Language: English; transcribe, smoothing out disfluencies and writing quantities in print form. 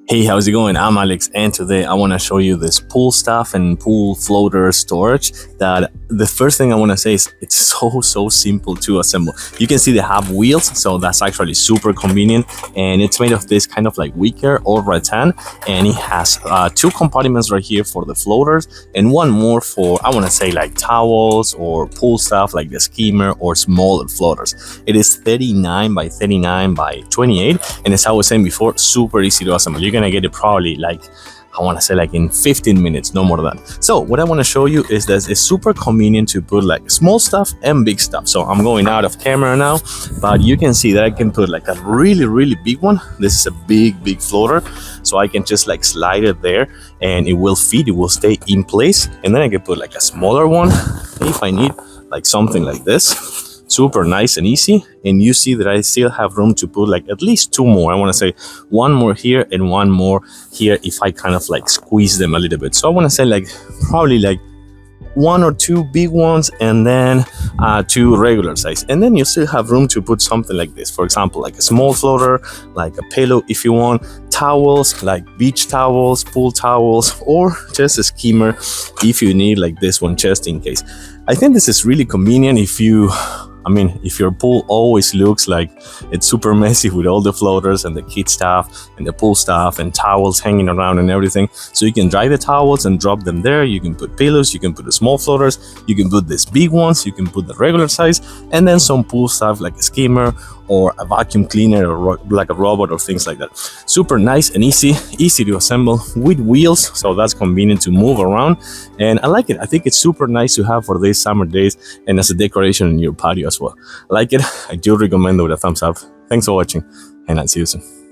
Hey, how's it going? I'm Alex, and today I want to show you this pool stuff and pool floater storage. That the first thing I want to say is it's so simple to assemble. You can see they have wheels, so that's actually super convenient, and it's made of this kind of like wicker or rattan, and it has two compartments right here for the floaters and one more for, I want to say, like towels or pool stuff like the skimmer or smaller floaters. It is 39 by 39 by 28, and as I was saying before, super easy to assemble. You're gonna get it probably like, I want to say, like in 15 minutes, no more than that. So what I want to show you is that it's super convenient to put like small stuff and big stuff. So I'm going out of camera now, but you can see that I can put like a really big one. This is a big floater, so I can just like slide it there and it will fit, it will stay in place. And then I can put like a smaller one if I need like something like this. Super nice and easy. And you see that I still have room to put like at least two more. I want to say one more here and one more here if I kind of like squeeze them a little bit. So I want to say like probably like one or two big ones and then two regular size, and then you still have room to put something like this, for example like a small floater, like a pillow if you want, towels like beach towels, pool towels, or just a skimmer if you need like this one just in case. I think this is really convenient if your pool always looks like it's super messy with all the floaters and the kid stuff and the pool stuff and towels hanging around and everything. So you can dry the towels and drop them there. You can put pillows, you can put the small floaters, you can put these big ones, you can put the regular size, and then some pool stuff like a skimmer or a vacuum cleaner or like a robot or things like that. Super nice and easy to assemble with wheels, so that's convenient to move around, and I like it. I think it's super nice to have for these summer days and as a decoration in your patio as well. I like it. I do recommend it with a thumbs up. Thanks for watching, and I'll see you soon.